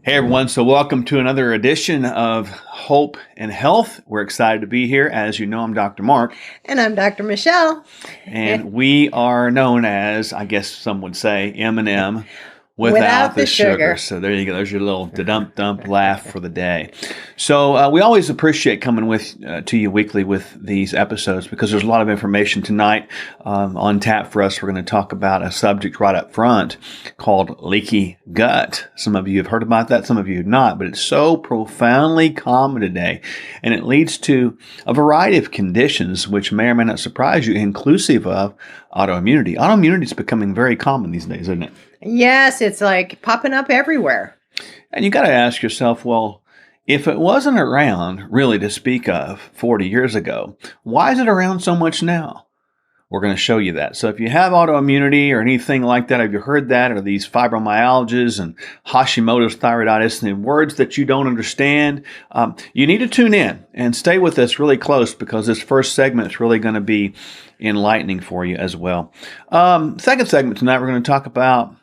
Hey everyone, so welcome to another edition of Hope and Health. We're excited to be here. As you know, I'm Dr. Mark. And I'm Dr. Michelle. And we are known as, I guess some would say, M&M without the sugar. So there you go. There's your little dump laugh for the day. So we always appreciate coming to you weekly with these episodes because there's a lot of information tonight on tap for us. We're going to talk about a subject right up front called leaky gut. Some of you have heard about that, some of you have not, but it's so profoundly common today, and it leads to a variety of conditions which may or may not surprise you, inclusive of autoimmunity. Autoimmunity is becoming very common these days, isn't it? Yes, it's like popping up everywhere. And you got to ask yourself, well, if it wasn't around really to speak of 40 years ago, why is it around so much now? We're going to show you that. So if you have autoimmunity or anything like that, have you heard that, or these fibromyalgias and Hashimoto's thyroiditis and words that you don't understand, you need to tune in and stay with us really close because this first segment is really going to be enlightening for you as well. Second segment tonight, we're going to talk about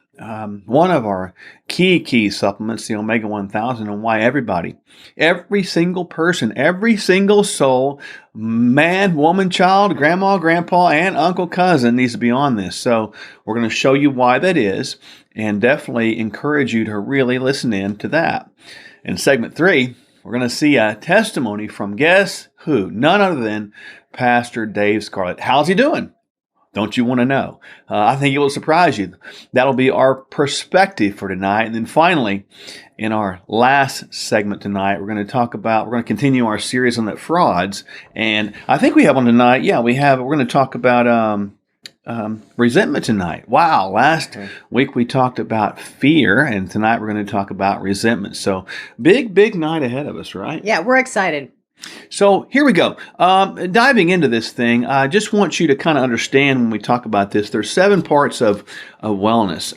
one of our key supplements, the Omega 1000, and why every single person, every single soul, man, woman, child, grandma, grandpa, and uncle, cousin needs to be on this. So we're going to show you why that is and definitely encourage you to really listen in to that. In segment 3, we're going to see a testimony from guess who? None other than Pastor Dave Scarlett. How's he doing? Don't you want to know? I think it will surprise you. That'll be our perspective for tonight. And then finally, in our last segment tonight, we're going to continue our series on the frauds. And I think we have one tonight. Yeah, we have. We're going to talk about resentment tonight. Wow. Last week we talked about fear, and tonight we're going to talk about resentment. So big night ahead of us, right? Yeah, we're excited. So here we go. Diving into this thing, I just want you to kind of understand when we talk about this, there's 7 parts of wellness.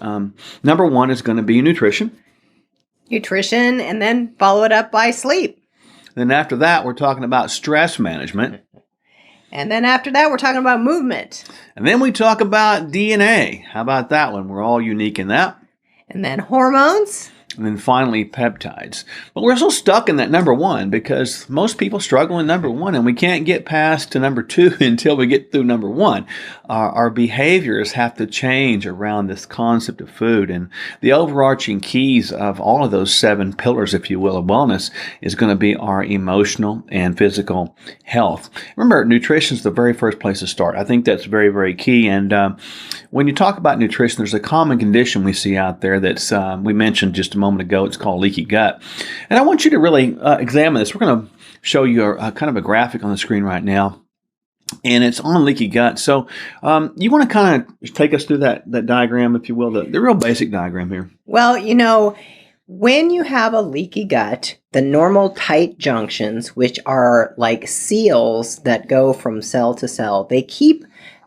Number 1 is going to be nutrition. Nutrition, and then follow it up by sleep. Then after that, we're talking about stress management. And then after that, we're talking about movement. And then we talk about DNA. How about that one? We're all unique in that. And then hormones. And then finally, peptides. But we're still stuck in that number 1 because most people struggle in number 1, and we can't get past to number 2 until we get through number 1. Our behaviors have to change around this concept of food. And the overarching keys of all of those 7 pillars, if you will, of wellness is going to be our emotional and physical health. Remember, nutrition is the very first place to start. I think that's very, very key. And when you talk about nutrition, there's a common condition we see out there that's we mentioned just a moment ago. It's called leaky gut. And I want you to really examine this. We're going to show you a kind of a graphic on the screen right now. And it's on leaky gut. So you want to kind of take us through that diagram, if you will, the real basic diagram here. Well, when you have a leaky gut, the normal tight junctions, which are like seals that go from cell to cell, they keep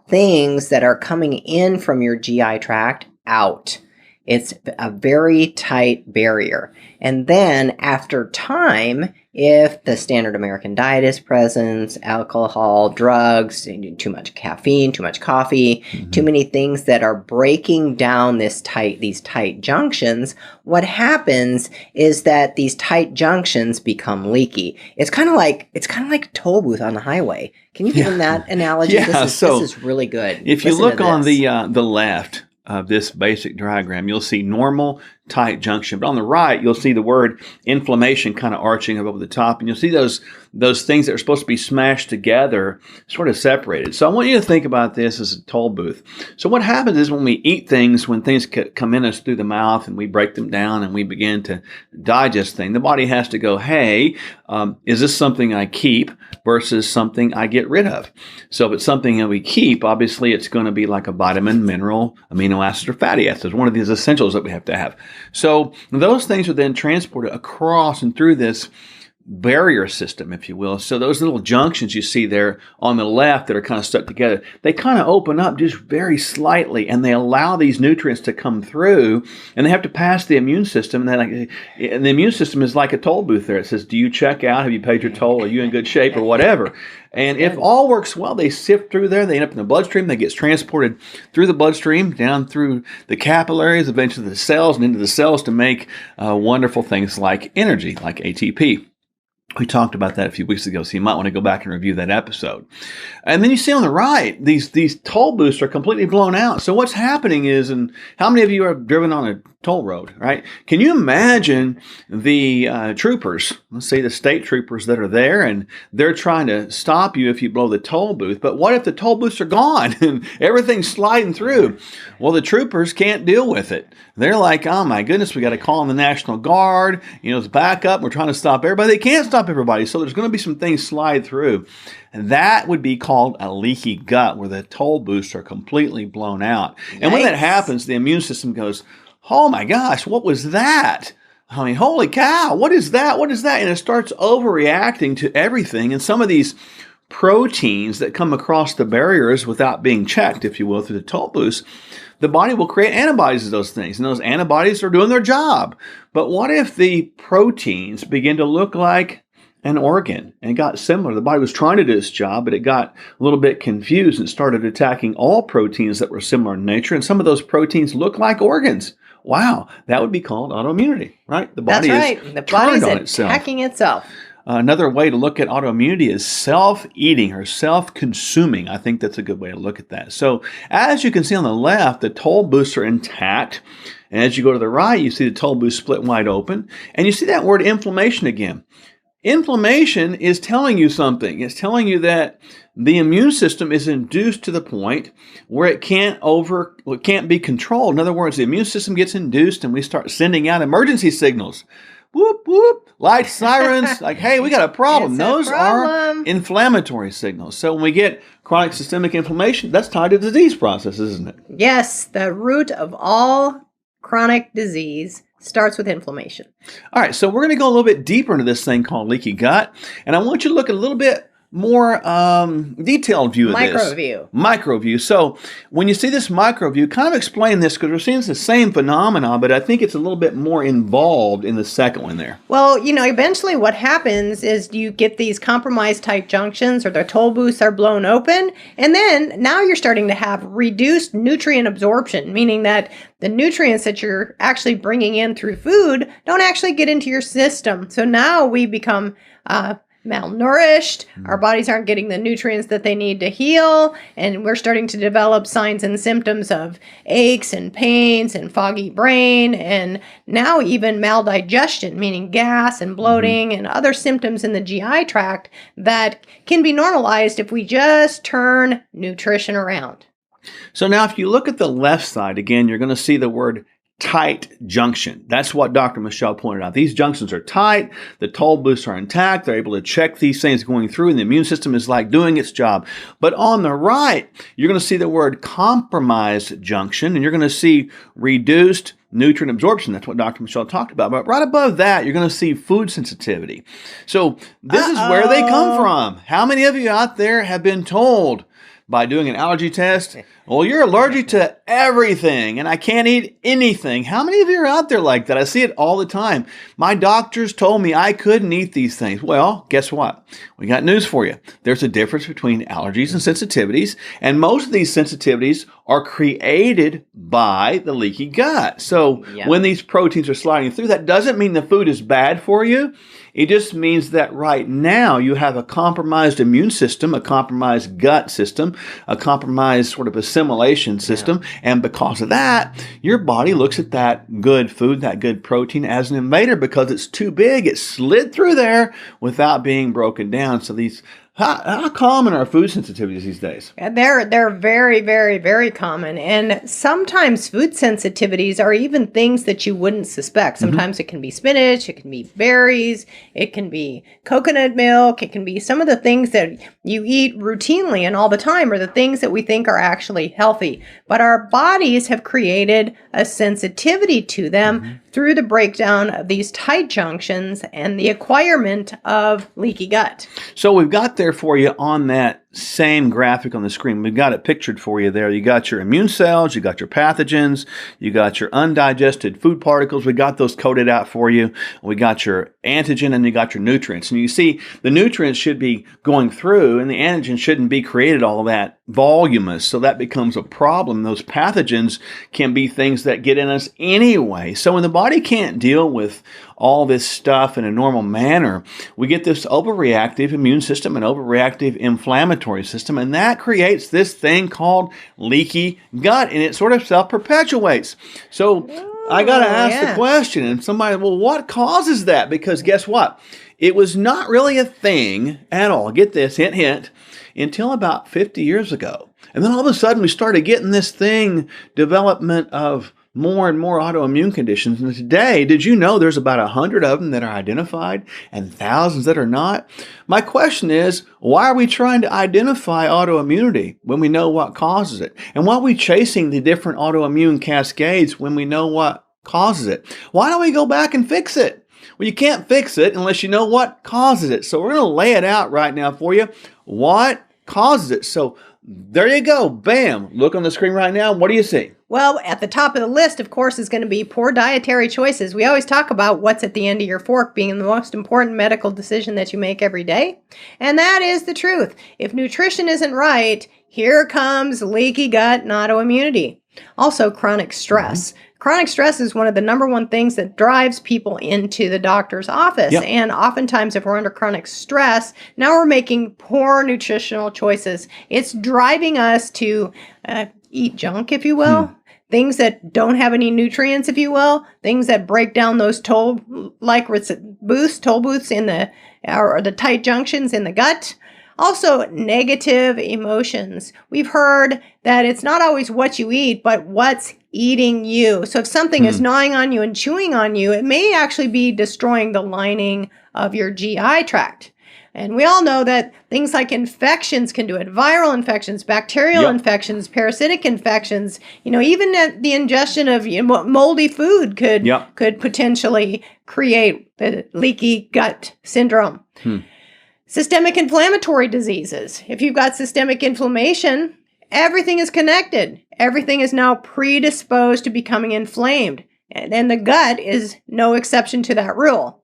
things that are coming in from your GI tract out. It's a very tight barrier. And then after time, if the standard American diet is present, alcohol, drugs, too much caffeine, too much coffee, too many things that are breaking down these tight junctions, what happens is that these tight junctions become leaky. It's kind of like a toll booth on the highway. Can you give them that analogy? Yeah, this is really good. If you look on the left of this basic diagram, you'll see normal tight junction. But on the right, you'll see the word inflammation kind of arching above the top. And you'll see those things that are supposed to be smashed together sort of separated. So I want you to think about this as a toll booth. So what happens is when we eat things, when things come in us through the mouth and we break them down and we begin to digest things, the body has to go, hey, is this something I keep versus something I get rid of? So if it's something that we keep, obviously it's going to be like a vitamin, mineral, amino acids, or fatty acids, one of these essentials that we have to have. So those things are then transported across and through this barrier system, if you will. So those little junctions you see there on the left that are kind of stuck together, they kind of open up just very slightly, and they allow these nutrients to come through, and they have to pass the immune system. And the immune system is like a toll booth there. It says, do you check out? Have you paid your toll? Are you in good shape or whatever? And if all works well, they sift through there, they end up in the bloodstream, they get transported through the bloodstream, down through the capillaries, eventually the cells, and into the cells to make wonderful things like energy, like ATP. We talked about that a few weeks ago, so you might want to go back and review that episode. And then you see on the right, these toll booths are completely blown out. So what's happening is, and how many of you have driven on a toll road, right? Can you imagine the troopers, let's say the state troopers that are there, and they're trying to stop you if you blow the toll booth. But what if the toll booths are gone and everything's sliding through? Well, the troopers can't deal with it. They're like, oh my goodness, we got to call in the National Guard. It's back up. We're trying to stop everybody. They can't stop everybody. So there's going to be some things slide through. And that would be called a leaky gut, where the toll booths are completely blown out. And when that happens, the immune system goes, oh my gosh, what was that? I mean, holy cow, what is that? What is that? And it starts overreacting to everything. And some of these proteins that come across the barriers without being checked, if you will, through the toll booths, the body will create antibodies to those things. And those antibodies are doing their job. But what if the proteins begin to look like an organ and got similar? The body was trying to do its job, but it got a little bit confused and started attacking all proteins that were similar in nature. And some of those proteins look like organs. Wow, that would be called autoimmunity, right? The body the body's attacking itself. Another way to look at autoimmunity is self-eating or self-consuming. I think that's a good way to look at that. So as you can see on the left, the toll booths are intact. And as you go to the right, you see the toll booth split wide open. And you see that word inflammation again. Inflammation is telling you something. It's telling you that the immune system is induced to the point where it can't be controlled. In other words, the immune system gets induced and we start sending out emergency signals. Whoop, whoop, light sirens, like, hey, we got a problem. Those are inflammatory signals. So when we get chronic systemic inflammation, that's tied to the disease process, isn't it? Yes, the root of all chronic disease starts with inflammation. All right, so we're going to go a little bit deeper into this thing called leaky gut, and I want you to look at a little bit more detailed view of this. Micro view. So when you see this micro view, kind of explain this, because we're seeing the same phenomena, but I think it's a little bit more involved in the second one there. Well, eventually what happens is you get these compromised type junctions, or the toll booths are blown open, and then now you're starting to have reduced nutrient absorption, meaning that the nutrients that you're actually bringing in through food don't actually get into your system. So now we become malnourished, our bodies aren't getting the nutrients that they need to heal, and we're starting to develop signs and symptoms of aches and pains and foggy brain, and now even maldigestion, meaning gas and bloating and other symptoms in the GI tract that can be normalized if we just turn nutrition around. So now if you look at the left side, again, you're going to see the word tight junction. That's what Dr. Michele pointed out. These junctions are tight. The toll booths are intact. They're able to check these things going through, and the immune system is like doing its job. But on the right, you're going to see the word compromised junction, and you're going to see reduced nutrient absorption. That's what Dr. Michele talked about. But right above that, you're going to see food sensitivity. So this is where they come from. How many of you out there have been told by doing an allergy test, well, you're allergic to everything and I can't eat anything? How many of you are out there like that? I see it all the time. My doctors told me I couldn't eat these things. Well, guess what? We got news for you. There's a difference between allergies and sensitivities, and most of these sensitivities are created by the leaky gut. So when these proteins are sliding through, that doesn't mean the food is bad for you. It just means that right now you have a compromised immune system, a compromised gut system, a compromised sort of assimilation system. And because of that, your body looks at that good food, that good protein as an invader because it's too big. It slid through there without being broken down. So these how common are food sensitivities these days? They're very, very, very common. And sometimes food sensitivities are even things that you wouldn't suspect. Sometimes it can be spinach, it can be berries, it can be coconut milk, it can be some of the things that you eat routinely and all the time are the things that we think are actually healthy. But our bodies have created a sensitivity to them through the breakdown of these tight junctions and the acquirement of leaky gut. So we've got there for you on that same graphic on the screen. We've got it pictured for you there. You got your immune cells, you got your pathogens, you got your undigested food particles. We got those coded out for you. We got your antigen and you got your nutrients. And you see the nutrients should be going through and the antigen shouldn't be created all that voluminous. So that becomes a problem. Those pathogens can be things that get in us anyway. So when the body can't deal with all this stuff in a normal manner, we get this overreactive immune system and overreactive inflammatory system, and that creates this thing called leaky gut, and it sort of self-perpetuates. So I got to ask the question, and somebody, well, what causes that? Because guess what? It was not really a thing at all. Get this, hint, hint, until about 50 years ago. And then all of a sudden we started getting this thing, development of more and more autoimmune conditions. And today, did you know there's about 100 of them that are identified and thousands that are not? My question is, why are we trying to identify autoimmunity when we know what causes it? And why are we chasing the different autoimmune cascades when we know what causes it? Why don't we go back and fix it? Well, you can't fix it unless you know what causes it. So we're going to lay it out right now for you. What causes it? So there you go. Bam. Look on the screen right now. What do you see? Well, at the top of the list, of course, is going to be poor dietary choices. We always talk about what's at the end of your fork being the most important medical decision that you make every day. And that is the truth. If nutrition isn't right, here comes leaky gut and autoimmunity. Also, chronic stress. Chronic stress is one of the number one things that drives people into the doctor's office. Yep. And oftentimes, if we're under chronic stress, now we're making poor nutritional choices. It's driving us to eat junk, if you will. Things that don't have any nutrients, if you will. Things that break down those toll booths in the tight junctions in the gut. Also, negative emotions. We've heard that it's not always what you eat, but what's eating you. So if something is gnawing on you and chewing on you, it may actually be destroying the lining of your GI tract. And we all know that things like infections can do it. Viral infections, bacterial infections, parasitic infections, even the ingestion of moldy food could potentially create the leaky gut syndrome. Systemic inflammatory diseases. If you've got systemic inflammation, everything is connected. Everything is now predisposed to becoming inflamed. And the gut is no exception to that rule.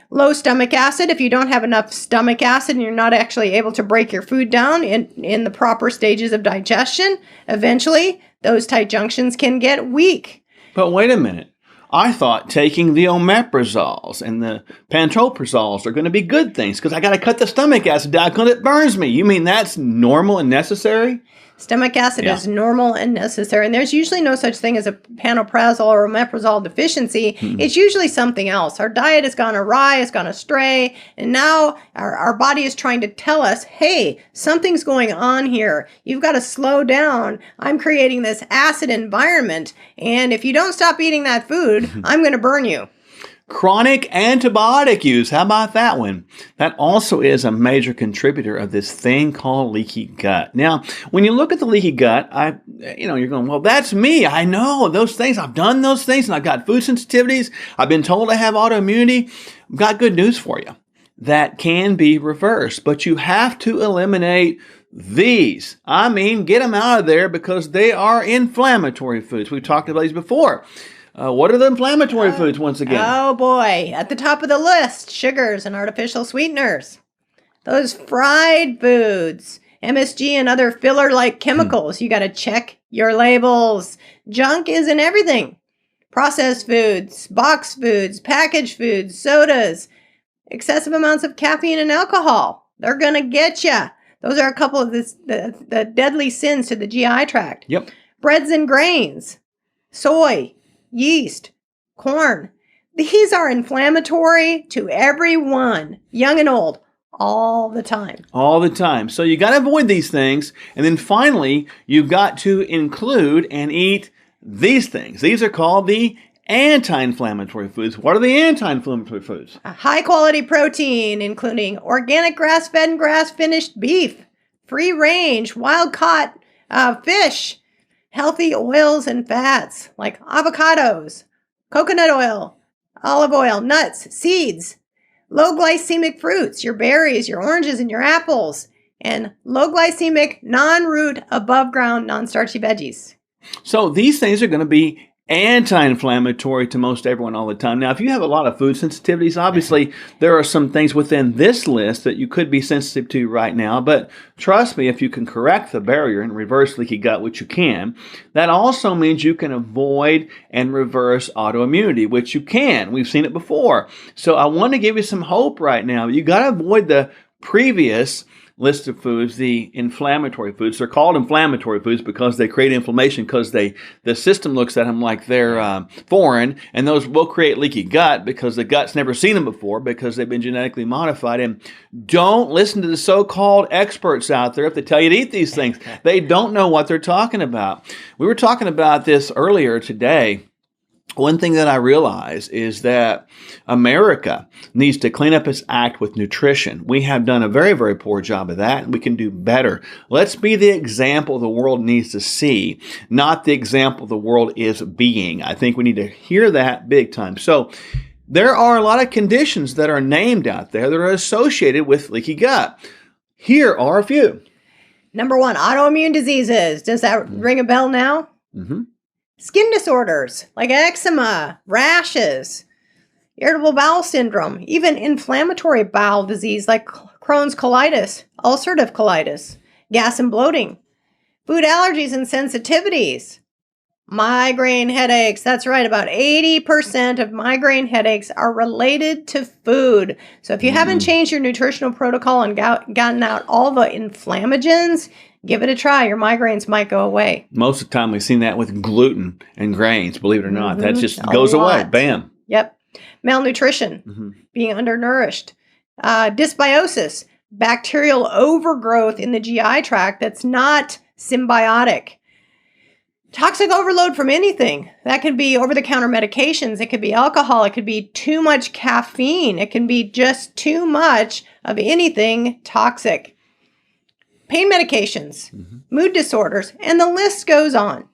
Low stomach acid. If you don't have enough stomach acid and you're not actually able to break your food down in the proper stages of digestion, eventually those tight junctions can get weak. But wait a minute. I thought taking the omeprazoles and the pantoprazole are going to be good things because I got to cut the stomach acid down because it burns me. You mean that's normal and necessary? Stomach acid is normal and necessary, and there's usually no such thing as a pantoprazole or omeprazole deficiency. It's usually something else. Our diet has gone awry, has gone astray, and now our body is trying to tell us, hey, something's going on here. You've got to slow down. I'm creating this acid environment, and if you don't stop eating that food, I'm going to burn you. Chronic antibiotic use. How about that one? That also is a major contributor of this thing called leaky gut. Now, when you look at the leaky gut, you're going, well, that's me. I know those things. I've done those things and I've got food sensitivities. I've been told I have autoimmunity. I've got good news for you. That can be reversed, but you have to eliminate these. Get them out of there because they are inflammatory foods. We've talked about these before. What are the inflammatory foods once again? Oh boy, at the top of the list, sugars and artificial sweeteners. Those fried foods, MSG and other filler-like chemicals. You got to check your labels. Junk is in everything. Processed foods, boxed foods, packaged foods, sodas, excessive amounts of caffeine and alcohol. They're going to get you. Those are a couple of the deadly sins to the GI tract. Yep. Breads and grains, soy, yeast, corn. These are inflammatory to everyone, young and old, all the time. All the time. So you got to avoid these things. And then finally, you've got to include and eat these things. These are called the anti-inflammatory foods. What are the anti-inflammatory foods? A high-quality protein, including organic grass-fed and grass-finished beef, free-range, wild-caught fish, healthy oils and fats like avocados, coconut oil, olive oil, nuts, seeds, low glycemic fruits, your berries, your oranges, and your apples, and low glycemic, non-root, above ground, non-starchy veggies. So these things are going to be anti-inflammatory to most everyone all the time. Now, if you have a lot of food sensitivities, obviously there are some things within this list that you could be sensitive to right now. But trust me, if you can correct the barrier and reverse leaky gut, which you can, that also means you can avoid and reverse autoimmunity, which you can. We've seen it before. So I want to give you some hope right now. You got to avoid the previous list of foods, the inflammatory foods. They're called inflammatory foods because they create inflammation, because the system looks at them like they're foreign, and those will create leaky gut because the gut's never seen them before because they've been genetically modified. And don't listen to the so-called experts out there if they tell you to eat these things. They don't know what they're talking about. We were talking about this earlier today. One thing that I realize is that America needs to clean up its act with nutrition. We have done a very, very poor job of that, and we can do better. Let's be the example the world needs to see, not the example the world is being. I think we need to hear that big time. So there are a lot of conditions that are named out there that are associated with leaky gut. Here are a few. Number 1, autoimmune diseases. Does that ring a bell now? Mm-hmm. Skin disorders like eczema, rashes, irritable bowel syndrome, even inflammatory bowel disease like Crohn's colitis, ulcerative colitis, gas and bloating, food allergies and sensitivities, migraine headaches. That's right, about 80% of migraine headaches are related to food. So if you haven't changed your nutritional protocol and gotten out all the inflammagens, give it a try. Your migraines might go away. Most of the time, we've seen that with gluten and grains, believe it or not. That just goes away. Bam. Yep. Malnutrition, being undernourished. Dysbiosis, bacterial overgrowth in the GI tract that's not symbiotic. Toxic overload from anything. That could be over-the-counter medications. It could be alcohol. It could be too much caffeine. It can be just too much of anything toxic. Pain medications, mood disorders, and the list goes on.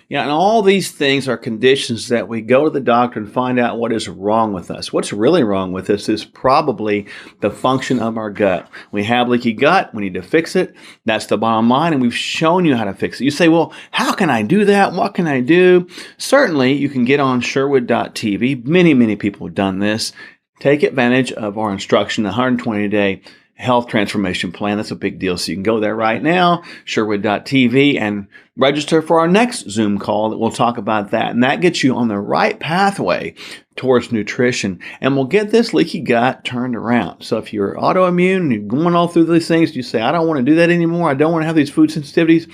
Yeah, and all these things are conditions that we go to the doctor and find out what is wrong with us. What's really wrong with us is probably the function of our gut. We have leaky gut. We need to fix it. That's the bottom line, and we've shown you how to fix it. You say, well, how can I do that? What can I do? Certainly, you can get on Sherwood.tv. Many, many people have done this. Take advantage of our instruction, the 120-day health transformation plan. That's a big deal. So you can go there right now, Sherwood.tv, and register for our next Zoom call that we'll talk about that. And that gets you on the right pathway towards nutrition. And we'll get this leaky gut turned around. So if you're autoimmune and you're going all through these things, you say, I don't want to do that anymore. I don't want to have these food sensitivities.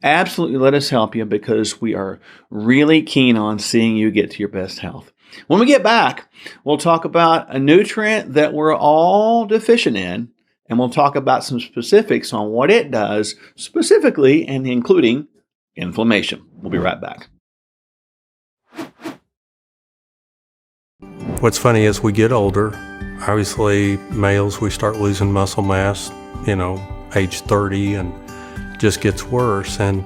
Absolutely let us help you, because we are really keen on seeing you get to your best health. When we get back, we'll talk about a nutrient that we're all deficient in. And we'll talk about some specifics on what it does specifically, and including inflammation. We'll be right back. What's funny is we get older, obviously males, we start losing muscle mass, age 30, and just gets worse. And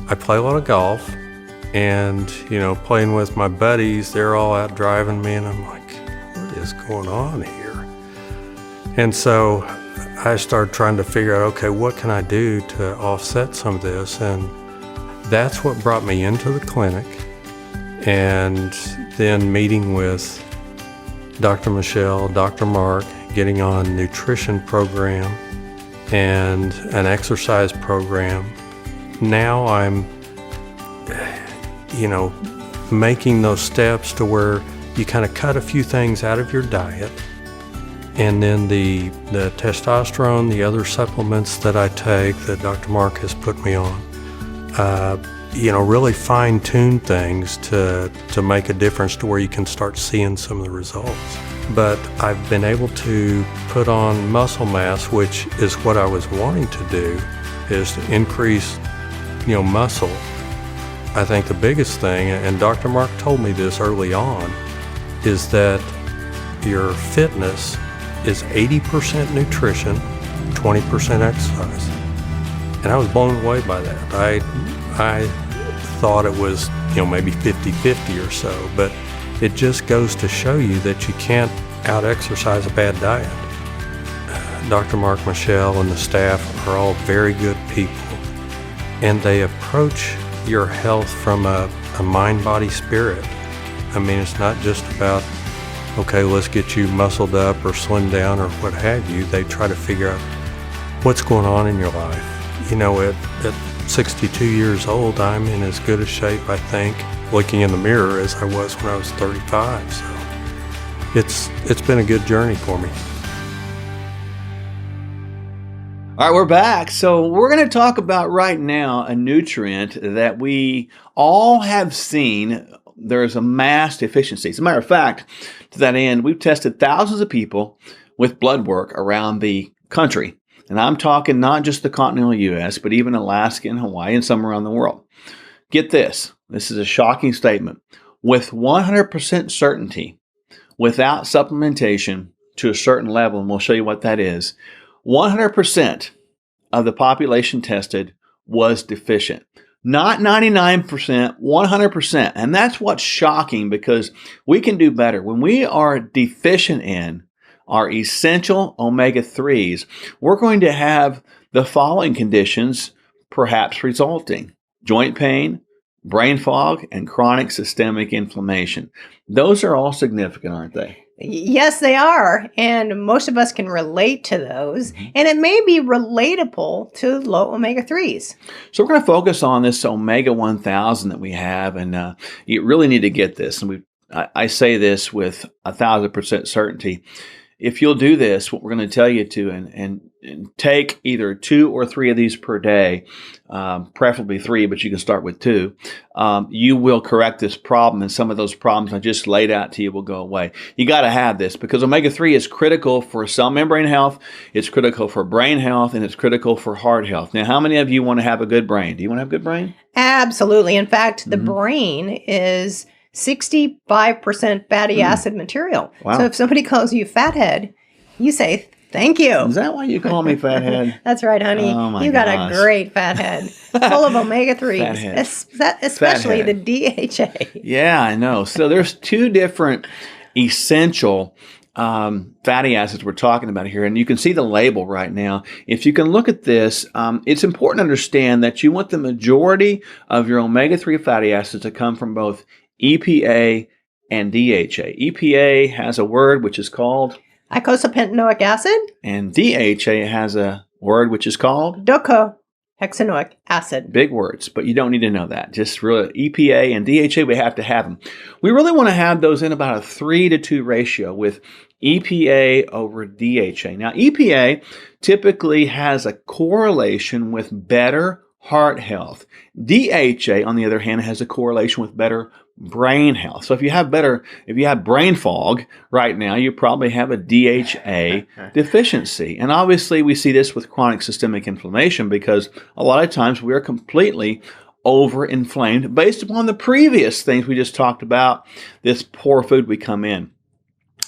I play a lot of golf, and, playing with my buddies, they're all out driving me, and I'm like, what is going on here? And so I started trying to figure out, okay, what can I do to offset some of this? And that's what brought me into the clinic. And then meeting with Dr. Michele, Dr. Mark, getting on a nutrition program and an exercise program. Now I'm, making those steps to where you kind of cut a few things out of your diet. And then the testosterone, the other supplements that I take that Dr. Mark has put me on, really fine-tune things to make a difference to where you can start seeing some of the results. But I've been able to put on muscle mass, which is what I was wanting to do, is to increase, muscle. I think the biggest thing, and Dr. Mark told me this early on, is that your fitness is 80% nutrition, 20% exercise. And I was blown away by that. I thought it was, maybe 50-50 or so, but it just goes to show you that you can't out-exercise a bad diet. Dr. Mark Michele and the staff are all very good people, and they approach your health from a mind, body, spirit. I mean, it's not just about, okay, let's get you muscled up or slimmed down or what have you. They try to figure out what's going on in your life. You know, at 62 years old, I'm in as good a shape, I think, looking in the mirror as I was when I was 35. So it's been a good journey for me. All right, we're back. So we're going to talk about right now a nutrient that we all have seen there's a mass deficiency. As a matter of fact, to that end, we've tested thousands of people with blood work around the country. And I'm talking not just the continental U.S., but even Alaska and Hawaii and some around the world. Get this. This is a shocking statement. With 100% certainty, without supplementation to a certain level, and we'll show you what that is, 100% of the population tested was deficient. Not 99%, 100%. And that's what's shocking, because we can do better. When we are deficient in our essential omega-3s, we're going to have the following conditions perhaps resulting: joint pain, brain fog, and chronic systemic inflammation. Those are all significant, aren't they? Yes, they are. And most of us can relate to those. And it may be relatable to low omega-3s. So we're going to focus on this omega 1000 that we have. And you really need to get this. And I say this with 1,000% certainty. If you'll do this, what we're going to tell you to, and take either 2 or 3 of these per day, preferably 3, but you can start with 2, you will correct this problem, and some of those problems I just laid out to you will go away. You got to have this, because omega-3 is critical for cell membrane health, it's critical for brain health, and it's critical for heart health. Now, how many of you want to have a good brain? Do you want to have a good brain? Absolutely. In fact, the brain is 65% fatty acid material. Wow. So if somebody calls you fathead, you say, thank you. Is that why you call me fathead? That's right, honey. Oh my you got gosh. a great fathead, full of omega-3s, especially Fathead. the DHA. Yeah, I know. So there's 2 different essential fatty acids we're talking about here, and you can see the label right now. If you can look at this, it's important to understand that you want the majority of your omega-3 fatty acids to come from both EPA and DHA. EPA has a word which is called Eicosapentaenoic acid, and DHA has a word which is called docosahexaenoic acid. Big words, but you don't need to know that. Just really EPA and DHA, we have to have them. We really want to have those in about a 3-to-2 ratio with EPA over DHA. Now, EPA typically has a correlation with better heart health. DHA, on the other hand, has a correlation with better brain health. So if you have brain fog right now, you probably have a DHA deficiency. And obviously we see this with chronic systemic inflammation, because a lot of times we are completely over-inflamed based upon the previous things we just talked about, this poor food we come in.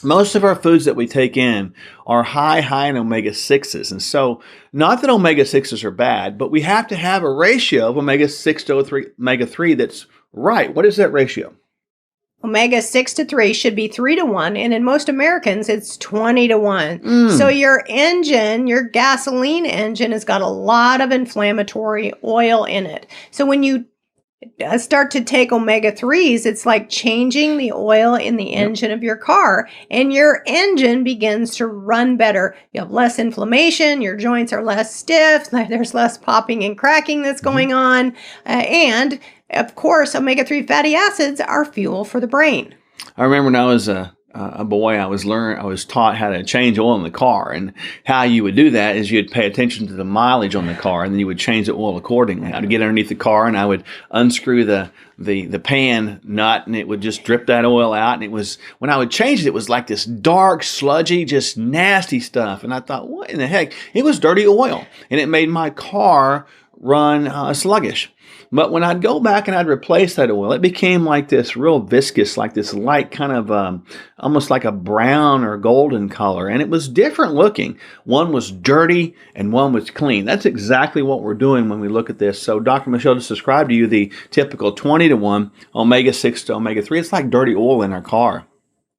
Most of our foods that we take in are high in omega-6s. And so, not that omega-6s are bad, but we have to have a ratio of omega-6 to omega-3 that's right. What is that ratio? Omega-6 to 3 should be 3 to 1, and in most Americans, it's 20 to 1. So your engine, your gasoline engine, has got a lot of inflammatory oil in it. So when you start to take omega-3s, it's like changing the oil in the engine of your car, and your engine begins to run better. You have less inflammation, your joints are less stiff, there's less popping and cracking that's going on, and of course, omega-3 fatty acids are fuel for the brain. I remember when I was a boy, I was taught how to change oil in the car, and how you would do that is you'd pay attention to the mileage on the car, and then you would change the oil accordingly. I'd get underneath the car, and I would unscrew the pan nut, and it would just drip that oil out. And it was, when I would change it, it was like this dark, sludgy, just nasty stuff. And I thought, what in the heck? It was dirty oil, and it made my car run sluggish. But when I'd go back and I'd replace that oil, it became like this real viscous, like this light kind of almost like a brown or golden color. And it was different looking. One was dirty and one was clean. That's exactly what we're doing when we look at this. So Dr. Michele just described to you the typical 20-to-1 omega-6 to omega-3. It's like dirty oil in our car.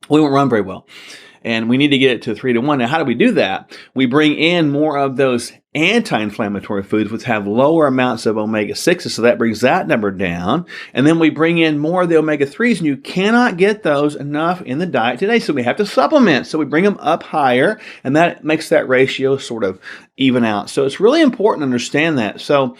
We won't run very well. And we need to get it to 3-to-1. Now, how do we do that? We bring in more of those anti-inflammatory foods, which have lower amounts of omega-6s, so that brings that number down. And then we bring in more of the omega-3s, and you cannot get those enough in the diet today, so we have to supplement. So we bring them up higher, and that makes that ratio sort of even out. So it's really important to understand that. So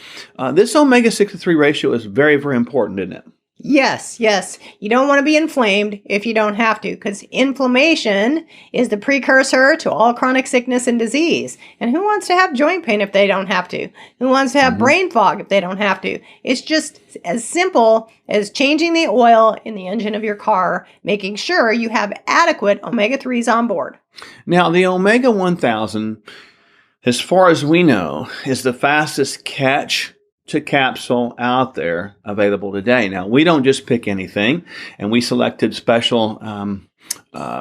this omega-6 to 3 ratio is very, very important, isn't it? Yes, yes. You don't want to be inflamed if you don't have to, because inflammation is the precursor to all chronic sickness and disease. And who wants to have joint pain if they don't have to? Who wants to have brain fog if they don't have to? It's just as simple as changing the oil in the engine of your car, making sure you have adequate omega-3s on board. Now, the omega 1000, as far as we know, is the fastest catch to capsule out there available today. Now, we don't just pick anything, and we selected special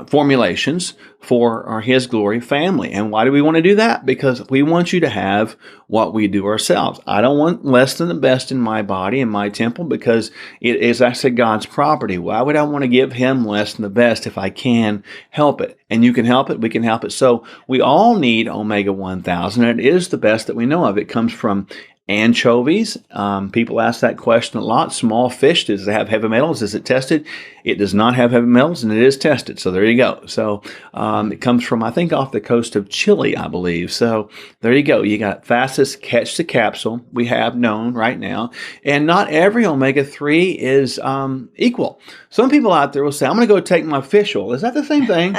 formulations for our His Glory family. And why do we want to do that? Because we want you to have what we do ourselves. I don't want less than the best in my body, in my temple, because it is actually God's property. Why would I want to give Him less than the best if I can help it? And you can help it, we can help it. So we all need omega 1000, and it is the best that we know of. It comes from anchovies. People ask that question a lot. Small fish, does it have heavy metals? Is it tested? It does not have heavy metals, and it is tested. So there you go. So it comes from, I think, off the coast of Chile, I believe. So there you go. You got fastest catch to capsule we have known right now. And not every omega-3 is equal. Some people out there will say, I'm going to go take my fish oil. Is that the same thing?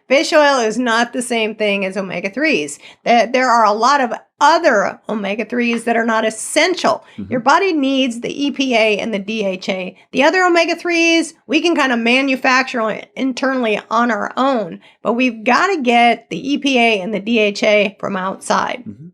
Fish oil is not the same thing as omega-3s. There are a lot of other omega-3s that are not essential. Mm-hmm. Your body needs the EPA and the DHA. The other omega-3s, we can kind of manufacture internally on our own, but we've got to get the EPA and the DHA from outside. Mm-hmm.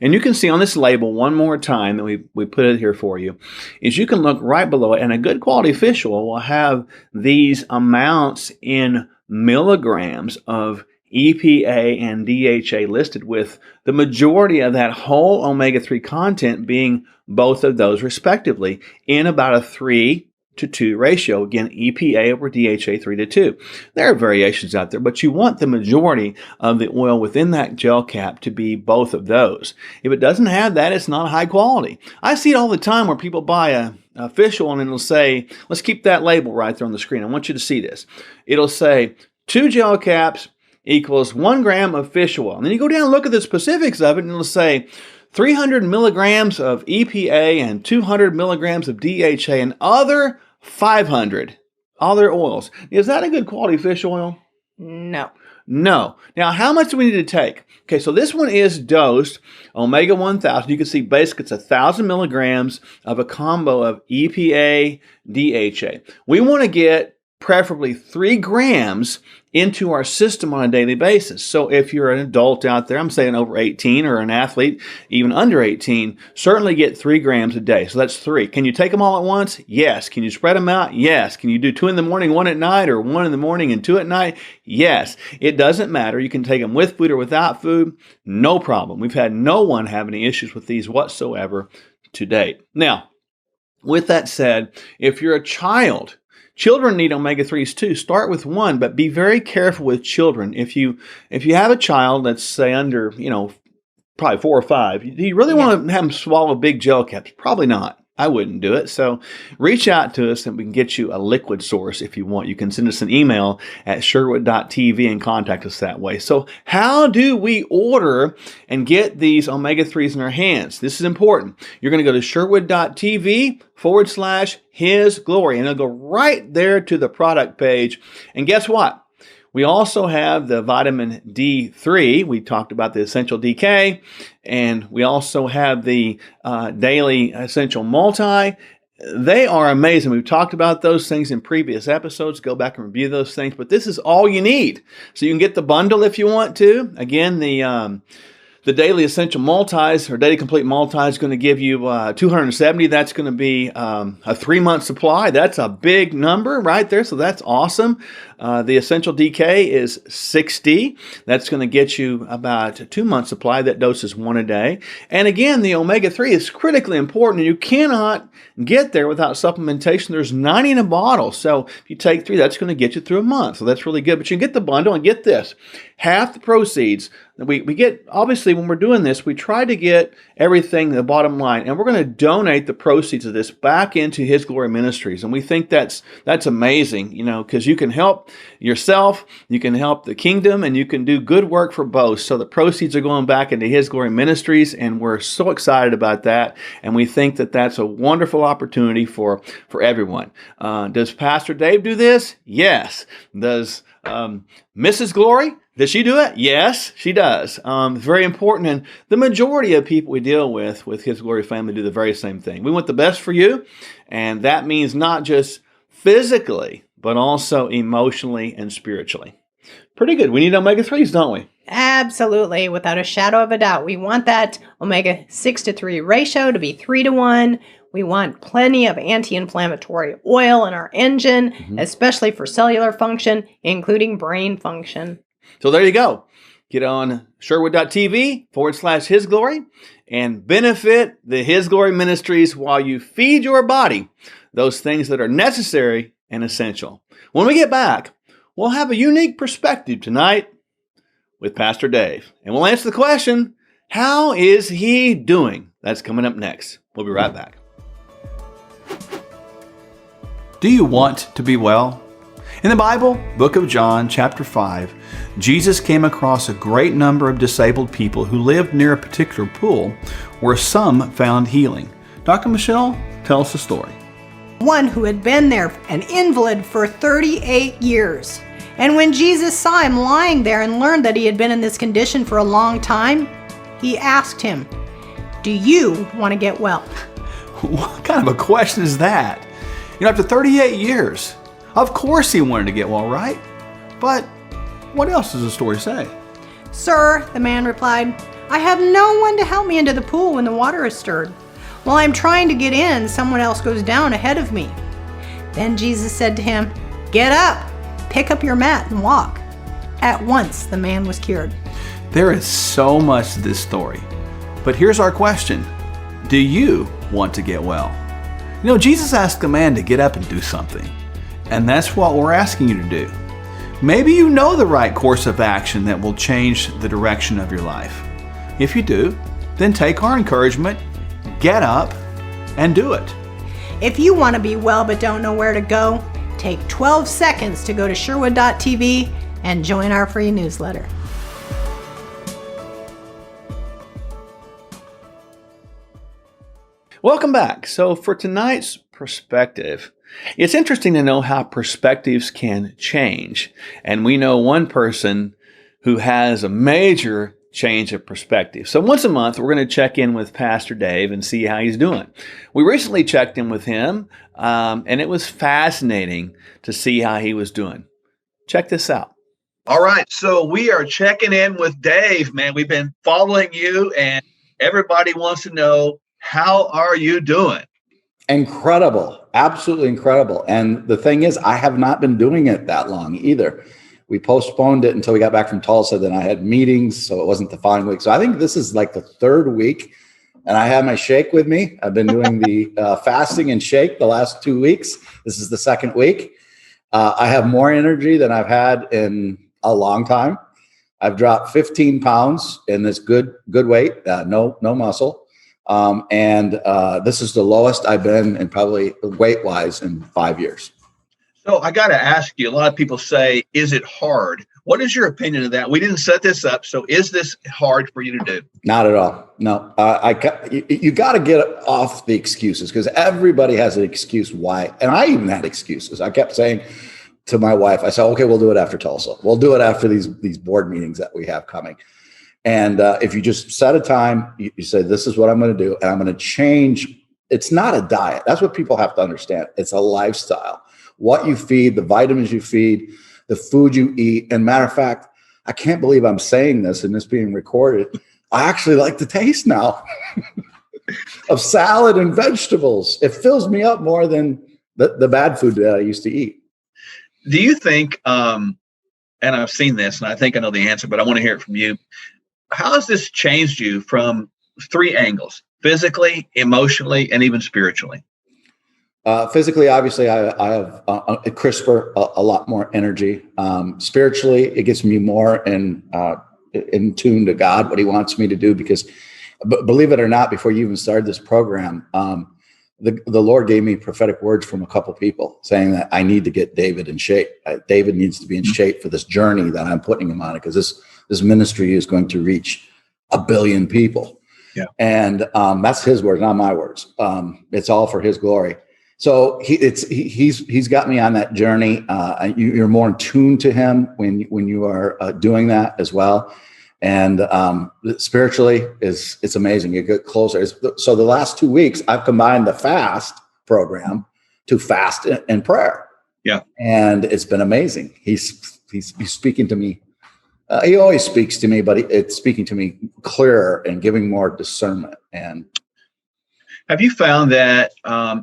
And you can see on this label one more time that we put it here for you, is you can look right below it, and a good quality fish oil will have these amounts in milligrams of EPA and DHA listed, with the majority of that whole omega-3 content being both of those respectively in about a 3-to-2 ratio. Again, EPA over DHA 3-to-2. There are variations out there, but you want the majority of the oil within that gel cap to be both of those. If it doesn't have that, it's not high quality. I see it all the time where people buy a fish oil and it'll say, let's keep that label right there on the screen. I want you to see this. It'll say 2 gel caps equals 1 gram of fish oil. And then you go down and look at the specifics of it, and it'll say 300 milligrams of EPA and 200 milligrams of DHA and other 500 other oils. Is that a good quality fish oil? No. No. Now, how much do we need to take? Okay, so this one is dosed omega 1000. You can see basically it's 1,000 milligrams of a combo of EPA, DHA. We want to get preferably 3 grams into our system on a daily basis. So if you're an adult out there, I'm saying over 18, or an athlete, even under 18, certainly get 3 grams a day. So that's 3. Can you take them all at once? Yes. Can you spread them out? Yes. Can you do 2 in the morning, 1 at night, or 1 in the morning and 2 at night? Yes. It doesn't matter. You can take them with food or without food. No problem. We've had no one have any issues with these whatsoever to date. Now, with that said, if you're a child, children need omega-3s too. Start with 1, but be very careful with children. If you have a child, let's say under, probably 4 or 5, do you really want to have them swallow big gel caps? Probably not. I wouldn't do it. So reach out to us and we can get you a liquid source if you want. You can send us an email at sherwood.tv and contact us that way. So how do we order and get these omega-3s in our hands? This is important. You're going to go to sherwood.tv/His Glory, and it'll go right there to the product page. And guess what? We also have the vitamin D3. We talked about the Essential DK, and we also have the Daily Essential Multi. They are amazing. We've talked about those things in previous episodes. Go back and review those things. But this is all you need. So you can get the bundle if you want to. Again, the The daily essential multis or daily complete multi is going to give you 270. That's going to be a 3-month supply. That's a big number right there. So that's awesome. The essential DK is 60. That's going to get you about a 2-month supply. That dose is 1 a day. And again, the omega-3 is critically important. You cannot get there without supplementation. There's 90 in a bottle. So if you take 3, that's going to get you through a month. So that's really good. But you can get the bundle and get this. Half the proceeds. We get, obviously, when we're doing this, we try to get everything, the bottom line, and we're going to donate the proceeds of this back into His Glory Ministries. And we think that's amazing, because you can help yourself, you can help the kingdom, and you can do good work for both. So the proceeds are going back into His Glory Ministries, and we're so excited about that. And we think that that's a wonderful opportunity for everyone. Does Pastor Dave do this? Yes. Does Mrs. Glory? Does she do it? Yes, she does. It's very important. And the majority of people we deal with His Glory family do the very same thing. We want the best for you. And that means not just physically, but also emotionally and spiritually. Pretty good. We need omega-3s, don't we? Absolutely. Without a shadow of a doubt. We want that omega-6 to 3 ratio to be 3 to 1. We want plenty of anti-inflammatory oil in our engine, especially for cellular function, including brain function. So there you go. Get on Sherwood.tv/His Glory and benefit the His Glory Ministries while you feed your body those things that are necessary and essential. When we get back, we'll have a unique perspective tonight with Pastor Dave. And we'll answer the question, how is he doing? That's coming up next. We'll be right back. Do you want to be well? In the Bible, book of John, chapter 5, Jesus came across a great number of disabled people who lived near a particular pool where some found healing. Dr. Michele, tell us the story. One who had been there, an invalid for 38 years. And when Jesus saw him lying there and learned that he had been in this condition for a long time, he asked him, "Do you want to get well?" What kind of a question is that? After 38 years, of course he wanted to get well, right? But what else does the story say? "Sir," the man replied, "I have no one to help me into the pool when the water is stirred. While I'm trying to get in, someone else goes down ahead of me." Then Jesus said to him, "Get up, pick up your mat and walk." At once the man was cured. There is so much to this story. But here's our question. Do you want to get well? Jesus asked the man to get up and do something. And that's what we're asking you to do. Maybe you know the right course of action that will change the direction of your life. If you do, then take our encouragement, get up, and do it. If you want to be well but don't know where to go, take 12 seconds to go to Sherwood.tv and join our free newsletter. Welcome back. So for tonight's perspective, it's interesting to know how perspectives can change. And we know one person who has a major change of perspective. So once a month, we're going to check in with Pastor Dave and see how he's doing. We recently checked in with him, and it was fascinating to see how he was doing. Check this out. All right, so we are checking in with Dave, man. We've been following you, and everybody wants to know, how are you doing? Incredible, absolutely incredible. And the thing is, I have not been doing it that long either. We postponed it until we got back from Tulsa. Then I had meetings, so it wasn't the following week. So I think this is like the 3rd week, and I have my shake with me. I've been doing the fasting and shake the last 2 weeks. This is the 2nd week. I have more energy than I've had in a long time. I've dropped 15 pounds in this good weight, no muscle. And this is the lowest I've been in probably weight-wise in 5 years. So I got to ask you, a lot of people say, is it hard? What is your opinion of that? We didn't set this up. So is this hard for you to do? Not at all. No, you got to get off the excuses, because everybody has an excuse why. And I even had excuses. I kept saying to my wife, I said, okay, we'll do it after Tulsa. We'll do it after these board meetings that we have coming. And if you just set a time, you say, this is what I'm going to do, and I'm going to change. It's not a diet. That's what people have to understand. It's a lifestyle. What you feed, the vitamins you feed, the food you eat. And matter of fact, I can't believe I'm saying this and this being recorded. I actually like the taste now of salad and vegetables. It fills me up more than the bad food that I used to eat. Do you think, and I've seen this and I think I know the answer, but I want to hear it from you. How has this changed you from three angles: physically, emotionally, and even spiritually? Physically, obviously, I have a crisper, a lot more energy. Spiritually, it gets me more in tune to God, what he wants me to do, because believe it or not, before you even started this program, the Lord gave me prophetic words from a couple people saying that I need to get David in shape. David needs to be in shape for this journey that I'm putting him on, because this ministry is going to reach 1 billion people. Yeah. And that's his words, not my words. It's all for his glory. So he's got me on that journey. You're more in tune to him when you are doing that as well. And spiritually, it's amazing. You get closer. So the last 2 weeks, I've combined the fast program to fast and prayer. Yeah, and it's been amazing. He's speaking to me. He always speaks to me, but it's speaking to me clearer and giving more discernment. And have you found that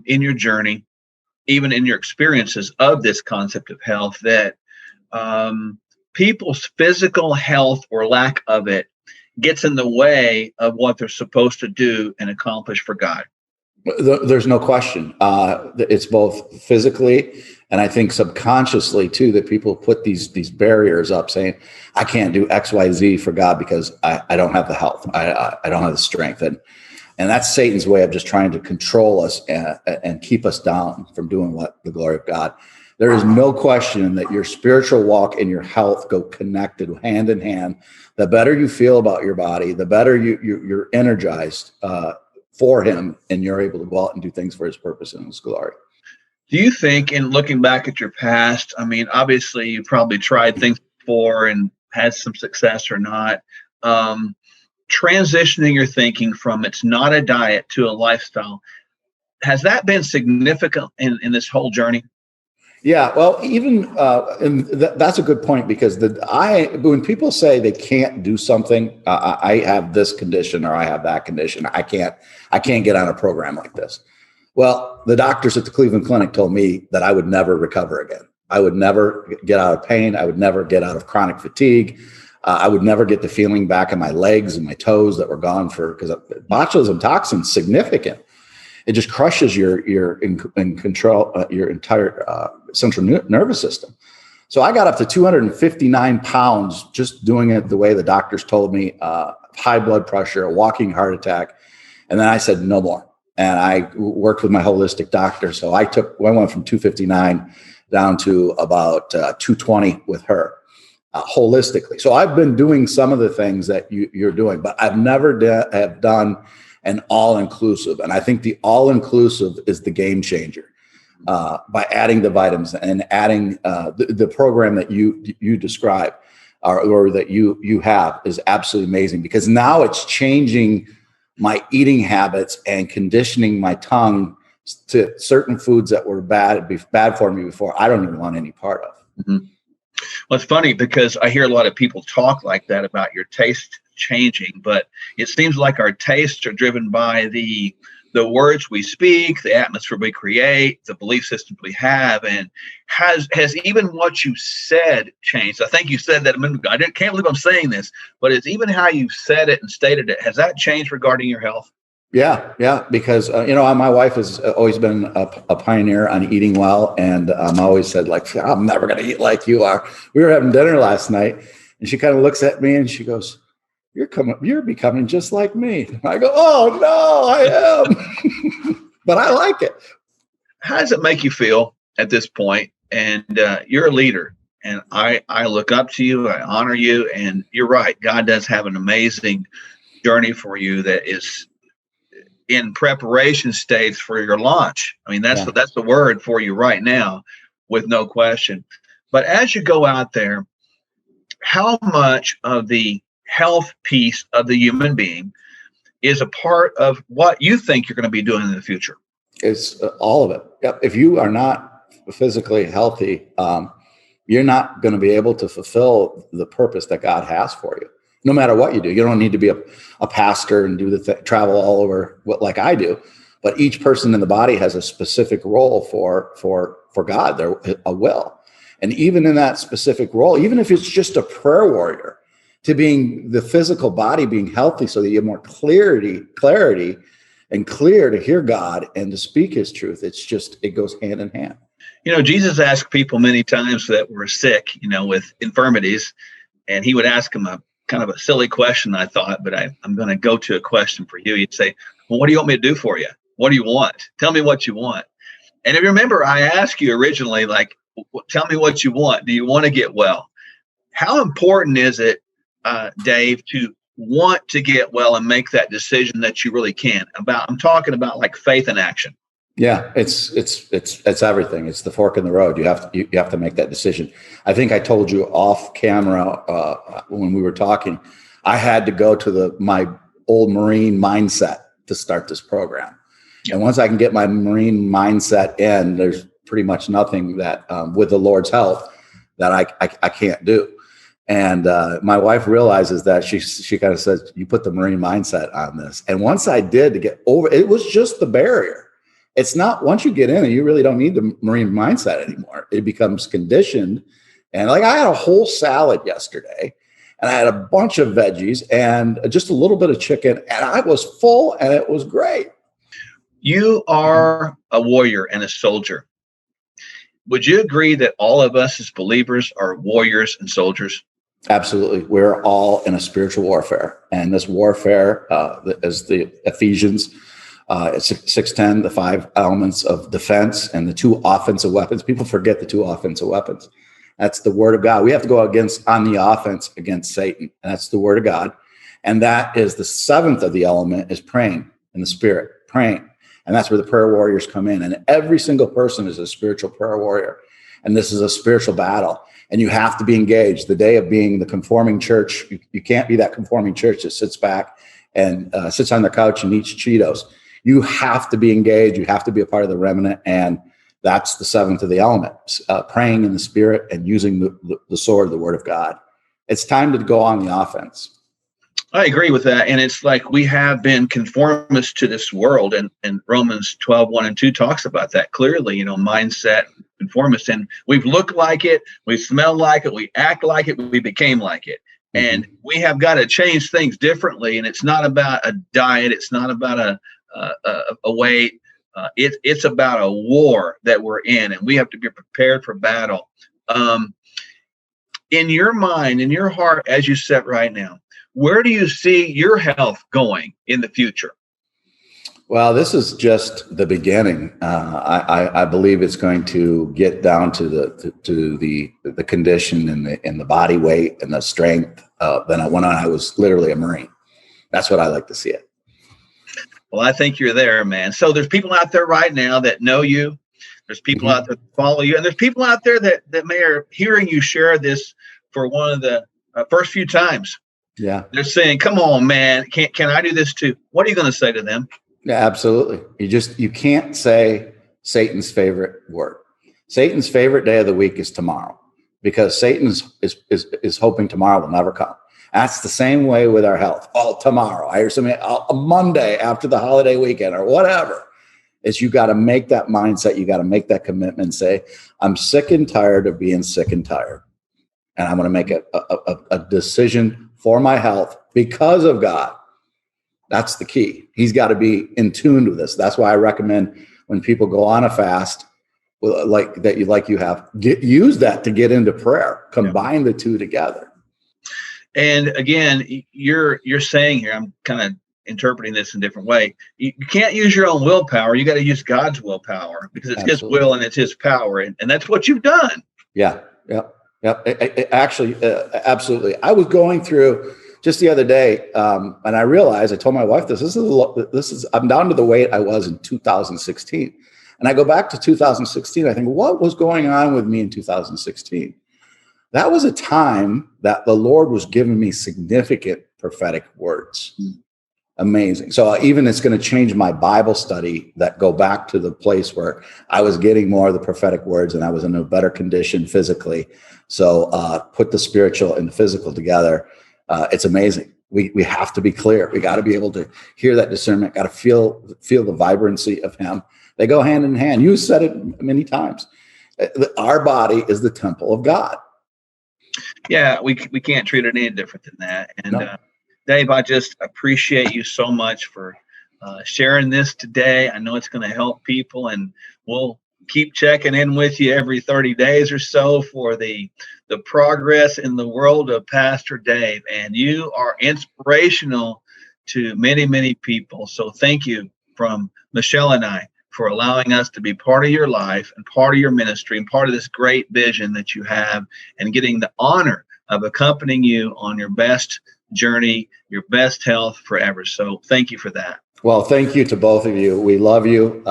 in your journey, even in your experiences of this concept of health, that people's physical health or lack of it gets in the way of what they're supposed to do and accomplish for God? There's no question. It's both physically and I think subconsciously too, that people put these barriers up saying, I can't do X, Y, Z for God because I don't have the health. I don't have the strength. And that's Satan's way of just trying to control us and keep us down from doing what the glory of God. There is no question that your spiritual walk and your health go connected hand in hand. The better you feel about your body, the better you're energized for him, and you're able to go out and do things for his purpose and his glory. Do you think, in looking back at your past, I mean, obviously you probably tried things before and had some success or not, transitioning your thinking from it's not a diet to a lifestyle, has that been significant in this whole journey? Yeah, well, even and that's a good point, because when people say they can't do something, I have this condition or I have that condition, I can't get on a program like this. Well, the doctors at the Cleveland Clinic told me that I would never recover again. I would never get out of pain. I would never get out of chronic fatigue. I would never get the feeling back in my legs and my toes that were gone because botulism toxin's significant. It just crushes your entire central nervous system. So I got up to 259 pounds just doing it the way the doctors told me, high blood pressure, a walking heart attack. And then I said, no more. And I worked with my holistic doctor. So I went from 259 down to about 220 with her holistically. So I've been doing some of the things that you're doing, but I've never have done an all-inclusive. And I think the all-inclusive is the game changer by adding the vitamins and adding the program that you describe or that you have is absolutely amazing, because now it's changing my eating habits and conditioning my tongue to certain foods that were bad for me before I don't even want any part of. Mm-hmm. Well, it's funny because I hear a lot of people talk like that about your taste changing, but it seems like our tastes are driven by the words we speak, the atmosphere we create, the belief systems we have. And has even what you said changed? I think you said that a minute ago. I can't believe I'm saying this, but it's even how you said it and stated it. Has that changed regarding your health? Yeah, because my wife has always been a pioneer on eating well, and I always said, like, I'm never going to eat like you are. We were having dinner last night, and she kind of looks at me and she goes, "You're becoming just like me." I go, "Oh no, I am," but I like it. How does it make you feel at this point? And you're a leader, and I look up to you, I honor you, and you're right. God does have an amazing journey for you that is in preparation stage for your launch. I mean, that's the word for you right now, with no question. But as you go out there, how much of the health piece of the human being is a part of what you think you're going to be doing in the future? It's all of it. Yep. If you are not physically healthy, you're not going to be able to fulfill the purpose that God has for you. no matter what you do. You don't need to be a pastor and do travel all over like I do, but each person in the body has a specific role for God, a will. And even in that specific role, even if it's just a prayer warrior, to being the physical body being healthy so that you have more clarity and clear to hear God and to speak his truth. It goes hand in hand. Jesus asked people many times that were sick, with infirmities, and he would ask them a kind of a silly question, I thought, but I'm going to go to a question for you. He'd say, well, what do you want me to do for you? What do you want? Tell me what you want. And if you remember, I asked you originally, like, tell me what you want. Do you want to get well? How important is it, Dave, to want to get well and make that decision that you really can? I'm talking about like faith in action. Yeah, it's everything. It's the fork in the road. You have to make that decision. I think I told you off camera when we were talking, I had to go to my old Marine mindset to start this program. And once I can get my Marine mindset in, there's pretty much nothing that with the Lord's help that I can't do. And my wife realizes that she kind of says, you put the Marine mindset on this. And once I did, to get over, it was just the barrier. It's not, once you get in it, you really don't need the Marine mindset anymore. It becomes conditioned. And like I had a whole salad yesterday and I had a bunch of veggies and just a little bit of chicken and I was full and it was great. You are a warrior and a soldier. Would you agree that all of us as believers are warriors and soldiers? Absolutely. We're all in a spiritual warfare. And this warfare, as the Ephesians 6:10, the 5 elements of defense and the 2 offensive weapons. People forget the 2 offensive weapons. That's the word of God. We have to go on the offense against Satan. And that's the word of God. And that is the 7th of the element is praying in the spirit, praying. And that's where the prayer warriors come in. And every single person is a spiritual prayer warrior. And this is a spiritual battle. And you have to be engaged. The day of being the conforming church, you can't be that conforming church that sits back and sits on their couch and eats Cheetos. You have to be engaged. You have to be a part of the remnant. And that's the 7th of the elements, praying in the spirit and using the sword, the word of God. It's time to go on the offense. I agree with that. And it's like we have been conformists to this world. And Romans 12:1 and 2 talks about that clearly, mindset, conformist. And we've looked like it, we smell like it, we act like it, we became like it. And we have got to change things differently. And it's not about a diet. It's not about a weight. It's about a war that we're in, and we have to be prepared for battle. In your mind, in your heart, as you sit right now, where do you see your health going in the future? Well, this is just the beginning. I believe it's going to get down to the condition and the body weight and the strength than when I was literally a Marine. That's what I like to see it. Well, I think you're there, man. So there's people out there right now that know you. There's people out there that follow you. And there's people out there that may are hearing you share this for one of the first few times. Yeah. They're saying, come on, man. Can I do this too? What are you going to say to them? Yeah, absolutely. You can't say Satan's favorite word. Satan's favorite day of the week is tomorrow because Satan is hoping tomorrow will never come. That's the same way with our health. Oh, tomorrow. I hear something, a Monday after the holiday weekend or whatever. Is you got to make that mindset. You got to make that commitment and say, I'm sick and tired of being sick and tired. And I'm going to make a decision for my health because of God. That's the key. He's got to be in tune with this. That's why I recommend when people go on a fast, like you have, use that to get into prayer. Combine the two together. And again, you're saying here, I'm kind of interpreting this in a different way. You can't use your own willpower. You got to use God's willpower because it's Absolutely. His will and it's His power. And that's what you've done. Yeah. Actually, absolutely. I was going through just the other day, and I realized, I told my wife this is I'm down to the weight I was in 2016. And I go back to 2016. I think, what was going on with me in 2016? That was a time that the Lord was giving me significant prophetic words. Amazing. So even it's going to change my Bible study that go back to the place where I was getting more of the prophetic words and I was in a better condition physically. So put the spiritual and the physical together. It's amazing. We have to be clear. We got to be able to hear that discernment, got to feel the vibrancy of him. They go hand in hand. You said it many times. Our body is the temple of God. Yeah, we can't treat it any different than that. And No. Dave, I just appreciate you so much for sharing this today. I know it's going to help people, and we'll keep checking in with you every 30 days or so for the progress in the world of Pastor Dave. And you are inspirational to many, many people. So thank you from Michele and I for allowing us to be part of your life and part of your ministry and part of this great vision that you have, and getting the honor of accompanying you on your best journey, your best health forever. So thank you for that. Well, thank you to both of you. We love you.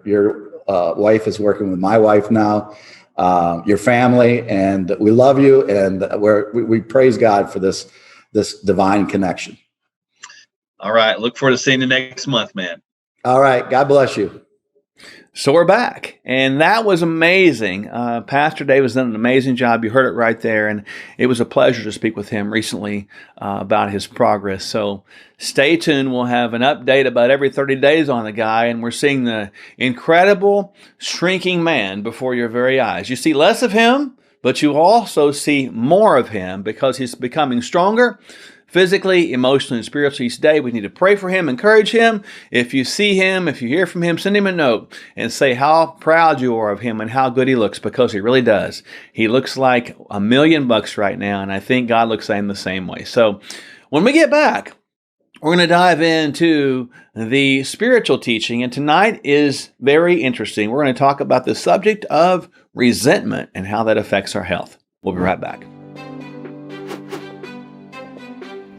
Your wife is working with my wife now, your family, and we love you. And we praise God for this divine connection. All right. Look forward to seeing you next month, man. All right. God bless you. So we're back, and that was amazing. Pastor Dave has done an amazing job. You heard it right there, and it was a pleasure to speak with him recently about his progress. So stay tuned. We'll have an update about every 30 days on the guy, and we're seeing the incredible shrinking man before your very eyes. You see less of him, but you also see more of him because he's becoming stronger, physically, emotionally, and spiritually each day. We need to pray for him, encourage him. If you see him, if you hear from him, send him a note and say how proud you are of him and how good he looks, because he really does. He looks like $1 million right now, and I think God looks at him the same way. So when we get back, we're going to dive into the spiritual teaching, and tonight is very interesting. We're going to talk about the subject of resentment and how that affects our health. We'll be right back.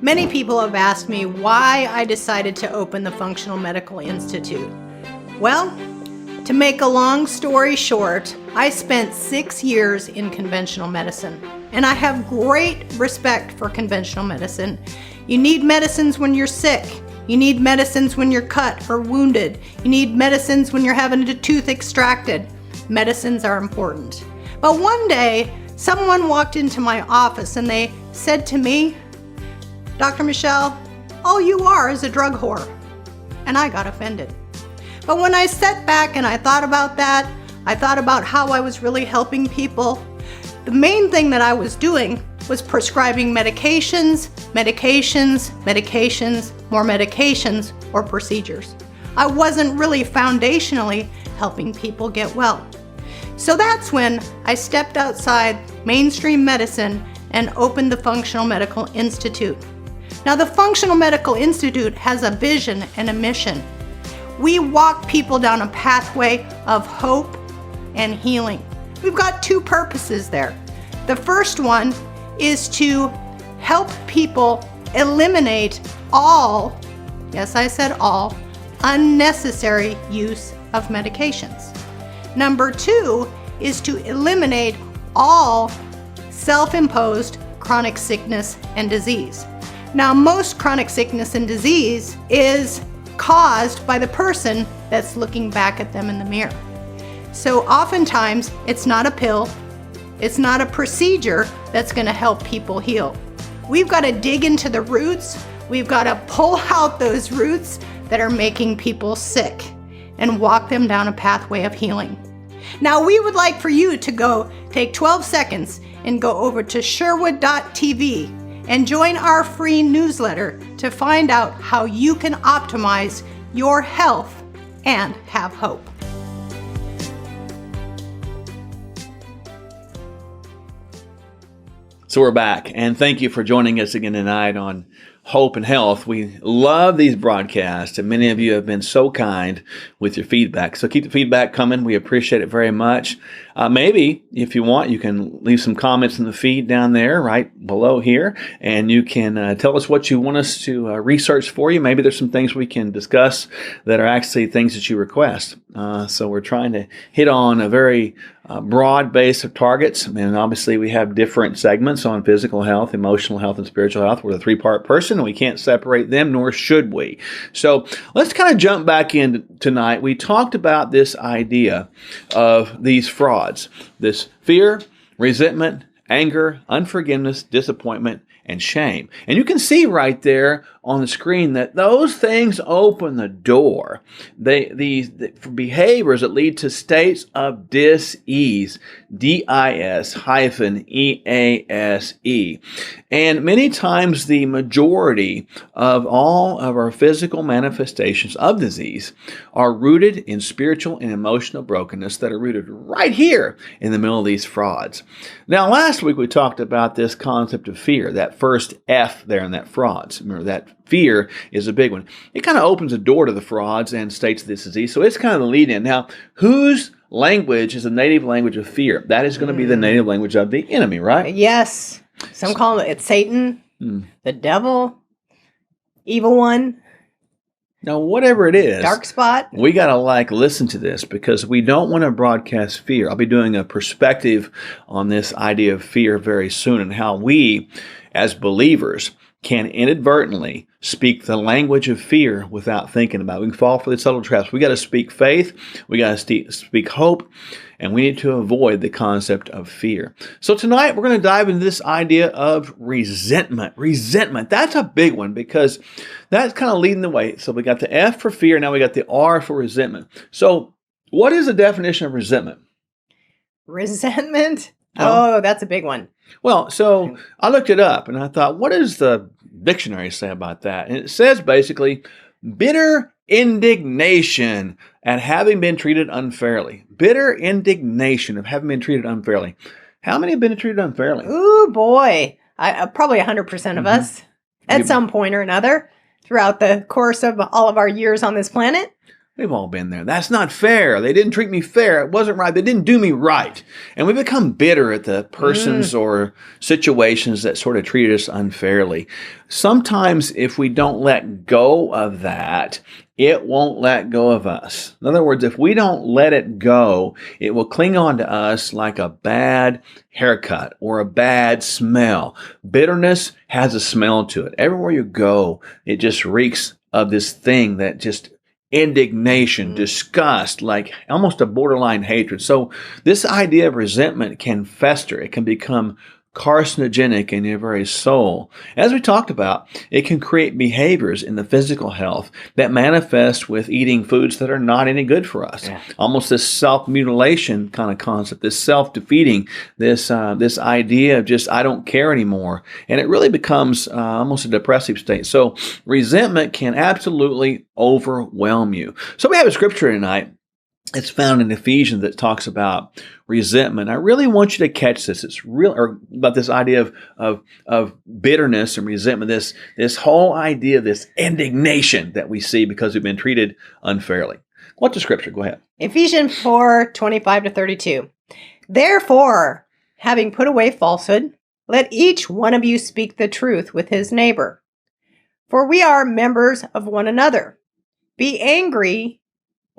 Many people have asked me why I decided to open the Functional Medical Institute. Well, to make a long story short, I spent 6 years in conventional medicine, and I have great respect for conventional medicine. You need medicines when you're sick. You need medicines when you're cut or wounded. You need medicines when you're having a tooth extracted. Medicines are important. But one day, someone walked into my office and they said to me, "Dr. Michele, all you are is a drug whore." And I got offended. But when I sat back and I thought about that, I thought about how I was really helping people. The main thing that I was doing was prescribing medications, more medications, or procedures. I wasn't really foundationally helping people get well. So that's when I stepped outside mainstream medicine and opened the Functional Medical Institute. Now, the Functional Medical Institute has a vision and a mission. We walk people down a pathway of hope and healing. We've got two purposes there. The first one is to help people eliminate all, yes, I said all, unnecessary use of medications. Number two is to eliminate all self-imposed chronic sickness and disease. Now, most chronic sickness and disease is caused by the person that's looking back at them in the mirror. So oftentimes, it's not a pill, it's not a procedure that's going to help people heal. We've got to dig into the roots, we've got to pull out those roots that are making people sick and walk them down a pathway of healing. Now, we would like for you to go take 12 seconds and go over to sherwood.tv and join our free newsletter to find out how you can optimize your health and have hope. So we're back, and thank you for joining us again tonight on Hope and Health. We love these broadcasts, and many of you have been so kind with your feedback. So keep the feedback coming. We appreciate it very much. Maybe, if you want, you can leave some comments in the feed down there right below here, and you can tell us what you want us to research for you. Maybe there's some things we can discuss that are actually things that you request. So we're trying to hit on a very broad base of targets, and obviously we have different segments on physical health, emotional health, and spiritual health. We're a three-part person, and we can't separate them, nor should we. So let's kind of jump back in tonight. We talked about this idea of these frauds, this fear, resentment, anger, unforgiveness, disappointment, and shame. And you can see right there on the screen that those things open the door. The behaviors that lead to states of dis-ease, D-I-S-E-A-S-E. And many times the majority of all of our physical manifestations of disease are rooted in spiritual and emotional brokenness that are rooted right here in the middle of these frauds. Now, last week we talked about this concept of fear, that first F there in that frauds. Remember, that fear is a big one. It kind of opens the door to the frauds and states of this disease. So it's kind of the lead in. Now, whose language is the native language of fear? That is going to be the native language of the enemy, right? Yes. Some call it Satan, the devil, evil one. Now, whatever it is, dark spot, we got to listen to this because we don't want to broadcast fear. I'll be doing a perspective on this idea of fear very soon and how we, as believers, can inadvertently speak the language of fear without thinking about it. We can fall for the subtle traps. We got to speak faith. We got to speak hope. And we need to avoid the concept of fear. So tonight we're going to dive into this idea of resentment. Resentment, that's a big one because that's kind of leading the way. So we got the F for fear, now we got the R for resentment. So what is the definition of resentment? Resentment? Oh, that's a big one. Well, so I looked it up and I thought, what does the dictionary say about that? And it says basically, bitter indignation at having been treated unfairly. Bitter indignation of having been treated unfairly. How many have been treated unfairly? Ooh, boy. Probably 100% of us at some point or another throughout the course of all of our years on this planet. We've all been there. That's not fair. They didn't treat me fair. It wasn't right. They didn't do me right. And we become bitter at the persons or situations that sort of treated us unfairly. Sometimes if we don't let go of that, it won't let go of us. In other words, if we don't let it go, it will cling on to us like a bad haircut or a bad smell. Bitterness has a smell to it. Everywhere you go, it just reeks of this thing that just indignation, disgust, like almost a borderline hatred. So this idea of resentment can fester. It can become carcinogenic in your very soul. As we talked about, it can create behaviors in the physical health that manifest with eating foods that are not any good for us. Yeah. Almost this self-mutilation kind of concept, this self-defeating, this idea of just, I don't care anymore. And it really becomes almost a depressive state. So resentment can absolutely overwhelm you. So we have a scripture tonight. It's found in Ephesians that talks about resentment. I really want you to catch this. It's real, or about this idea of bitterness and resentment. This whole idea, this indignation that we see because we've been treated unfairly. What's the scripture? Go ahead. Ephesians 4:25-32. Therefore, having put away falsehood, let each one of you speak the truth with his neighbor. For we are members of one another. Be angry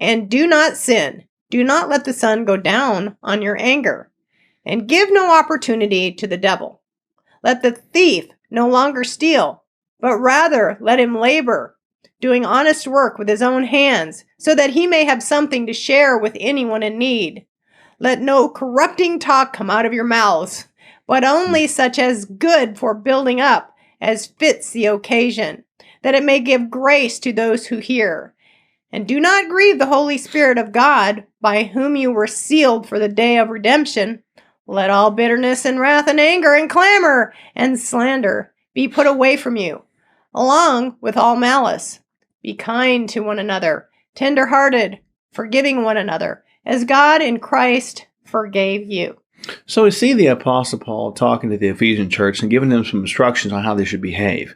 and do not sin. Do not let the sun go down on your anger. And give no opportunity to the devil. Let the thief no longer steal, but rather let him labor, doing honest work with his own hands, so that he may have something to share with anyone in need. Let no corrupting talk come out of your mouths, but only such as good for building up, as fits the occasion, that it may give grace to those who hear. And do not grieve the Holy Spirit of God, by whom you were sealed for the day of redemption. Let all bitterness and wrath and anger and clamor and slander be put away from you, along with all malice. Be kind to one another, tender-hearted, forgiving one another, as God in Christ forgave you. So we see the Apostle Paul talking to the Ephesian church and giving them some instructions on how they should behave.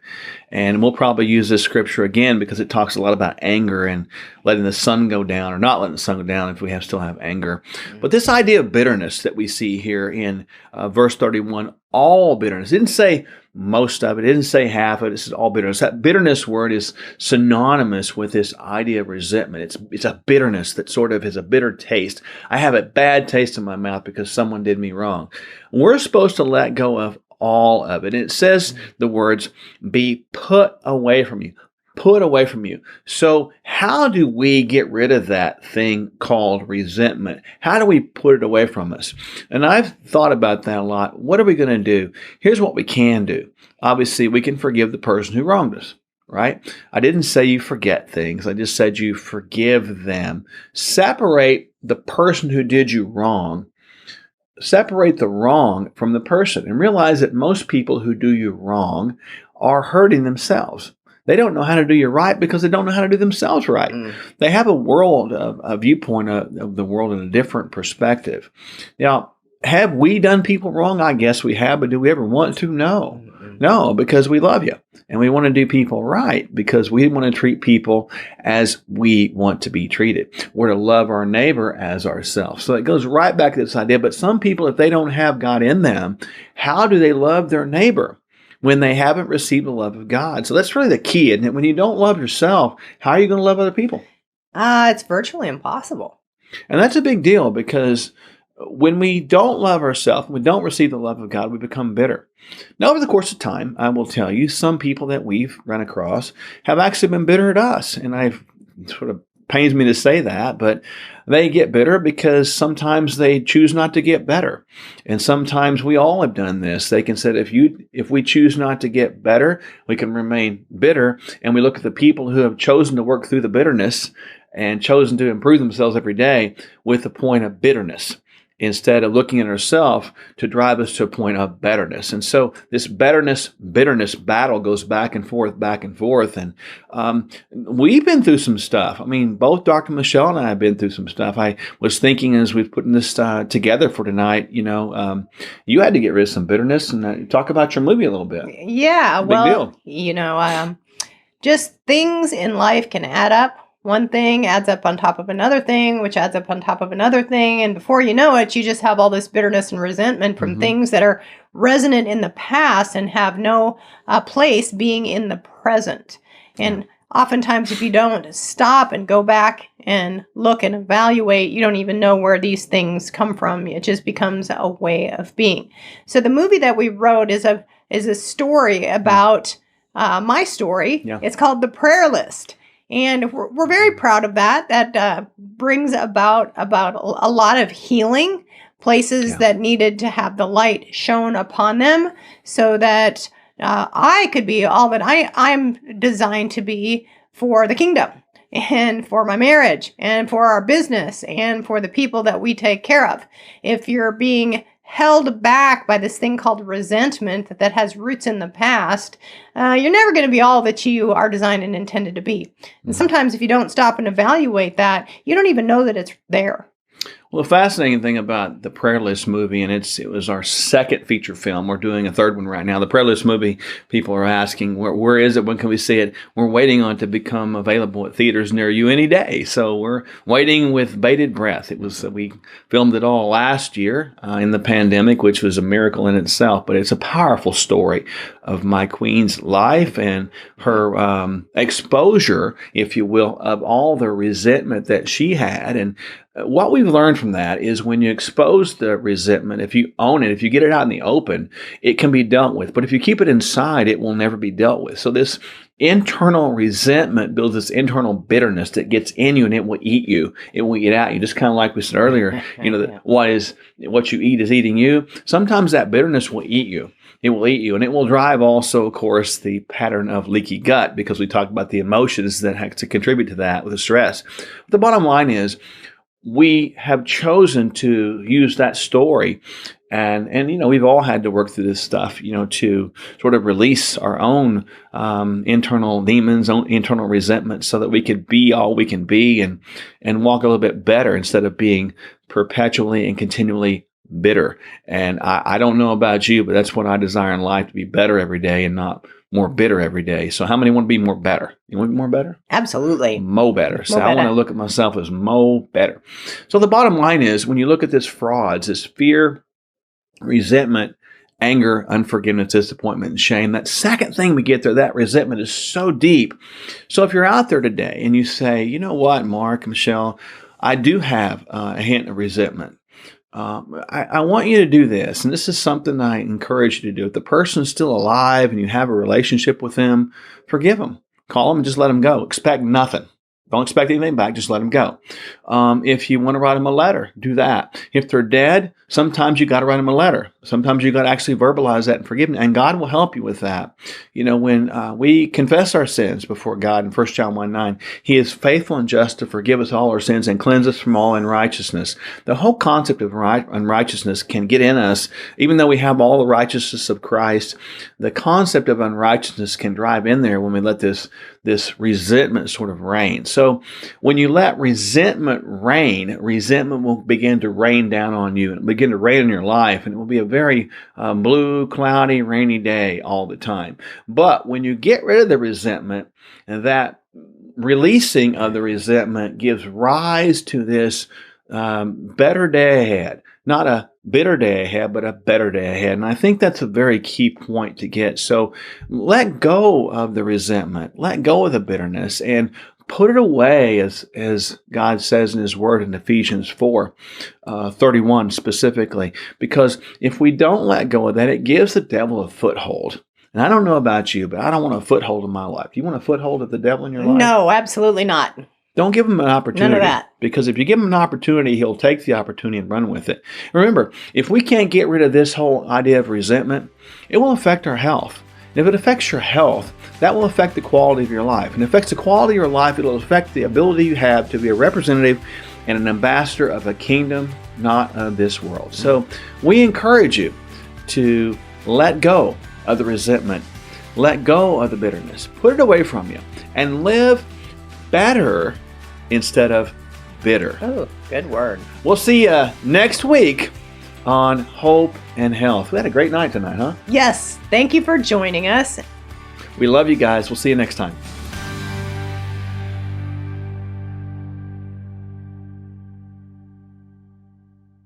And we'll probably use this scripture again because it talks a lot about anger and letting the sun go down or not letting the sun go down if we still have anger. But this idea of bitterness that we see here in verse 31, all bitterness. It didn't say most of it. It didn't say half of it. It says all bitterness. That bitterness word is synonymous with this idea of resentment. It's a bitterness that sort of has a bitter taste. I have a bad taste in my mouth because someone did me wrong. We're supposed to let go of all of it. And it says the words, be put away from you. put away from you. So how do we get rid of that thing called resentment? How do we put it away from us? And I've thought about that a lot. What are we going to do? Here's what we can do. Obviously, we can forgive the person who wronged us, right? I didn't say you forget things. I just said you forgive them. Separate the person who did you wrong. Separate the wrong from the person and realize that most people who do you wrong are hurting themselves. They don't know how to do you right because they don't know how to do themselves right. They have a viewpoint of the world in a different perspective. Now, have we done people wrong? I guess we have, but do we ever want to? No. No, because we love you and we want to do people right because we want to treat people as we want to be treated. We're to love our neighbor as ourselves. So it goes right back to this idea. But some people, if they don't have God in them, how do they love their neighbor when they haven't received the love of God? So that's really the key, isn't it? When you don't love yourself, how are you going to love other people? It's virtually impossible. And that's a big deal because when we don't love ourselves, we don't receive the love of God, we become bitter. Now, over the course of time, I will tell you, some people that we've run across have actually been bitter at us. And sort of pains me to say that, but they get bitter because sometimes they choose not to get better. And sometimes we all have done this. They can say, if we choose not to get better, we can remain bitter. And we look at the people who have chosen to work through the bitterness and chosen to improve themselves every day with the point of bitterness, instead of looking at ourselves to drive us to a point of betterness. And so this bitterness battle goes back and forth. And we've been through some stuff. I mean, both Dr. Michele and I have been through some stuff. I was thinking as we've putting this together for tonight, you had to get rid of some bitterness and talk about your movie a little bit. Yeah, Big deal. Just things in life can add up. One thing adds up on top of another thing, which adds up on top of another thing. And before you know it, you just have all this bitterness and resentment from things that are resonant in the past and have no place being in the present. And oftentimes, if you don't stop and go back and look and evaluate, you don't even know where these things come from. It just becomes a way of being. So the movie that we wrote is a story about my story. Yeah. It's called The Prayer List. And we're very proud of that. That brings about a lot of healing, places that needed to have the light shone upon them so that I could be all that I'm designed to be for the kingdom and for my marriage and for our business and for the people that we take care of. If you're being held back by this thing called resentment that has roots in the past, you're never going to be all that you are designed and intended to be. And sometimes if you don't stop and evaluate that, you don't even know that it's there. Well, the fascinating thing about the Prayer List movie, and it was our second feature film. We're doing a third one right now. The Prayer List movie, people are asking, where is it? When can we see it? We're waiting on it to become available at theaters near you any day. So we're waiting with bated breath. We filmed it all last year in the pandemic, which was a miracle in itself. But it's a powerful story of my queen's life and her exposure, if you will, of all the resentment that she had. And what we've learned from that is when you expose the resentment, if you own it, if you get it out in the open, it can be dealt with. But if you keep it inside, it will never be dealt with. So this internal resentment builds this internal bitterness that gets in you and it will eat you. It will eat at you. Just kind of like we said earlier, what you eat is eating you. Sometimes that bitterness will eat you. It will eat you. And it will drive also, of course, the pattern of leaky gut, because we talked about the emotions that have to contribute to that with the stress. But the bottom line is, we have chosen to use that story and we've all had to work through this stuff, to sort of release our own internal demons, own internal resentment so that we could be all we can be and walk a little bit better instead of being perpetually and continually bitter. And I don't know about you, but that's what I desire in life, to be better every day and not more bitter every day. So how many want to be more better? You want to be more better? Absolutely. Mo better. So I want to look at myself as mo better. So the bottom line is, when you look at this frauds, this fear, resentment, anger, unforgiveness, disappointment, and shame, that second thing we get there, that resentment is so deep. So if you're out there today and you say, you know what, Mark, Michele, I do have a hint of resentment. I want you to do this, and this is something I encourage you to do. If the person's still alive and you have a relationship with them, forgive them. Call them and just let them go. Expect nothing. Don't expect anything back. Just let them go. If you want to write them a letter, do that. If they're dead, sometimes you got to write them a letter. Sometimes you got to actually verbalize that and forgive them, and God will help you with that. You know, when we confess our sins before God in 1 John 1:9, He is faithful and just to forgive us all our sins and cleanse us from all unrighteousness. The whole concept of unrighteousness can get in us, even though we have all the righteousness of Christ. The concept of unrighteousness can drive in there when we let this resentment sort of reign. So when you let resentment reign, resentment will begin to rain down on you and begin to rain in your life, and it will be a very blue, cloudy, rainy day all the time. But when you get rid of the resentment, and that releasing of the resentment gives rise to this better day ahead. Not a bitter day ahead, but a better day ahead. And I think that's a very key point to get. So let go of the resentment, let go of the bitterness, and put it away, as God says in His Word in Ephesians 4:31 specifically. Because if we don't let go of that, it gives the devil a foothold. And I don't know about you, but I don't want a foothold in my life. You want a foothold of the devil in your life? No, absolutely not. Don't give him an opportunity. None of that. Because if you give him an opportunity, he'll take the opportunity and run with it. Remember, if we can't get rid of this whole idea of resentment, it will affect our health. And if it affects your health, that will affect the quality of your life. And if it affects the quality of your life, it'll affect the ability you have to be a representative and an ambassador of a kingdom not of this world. So we encourage you to let go of the resentment, let go of the bitterness, put it away from you, and live better instead of bitter. Oh, good word. We'll see you next week on Hope and Health. We had a great night tonight, huh? Yes, thank you for joining us. We love you guys. We'll see you next time.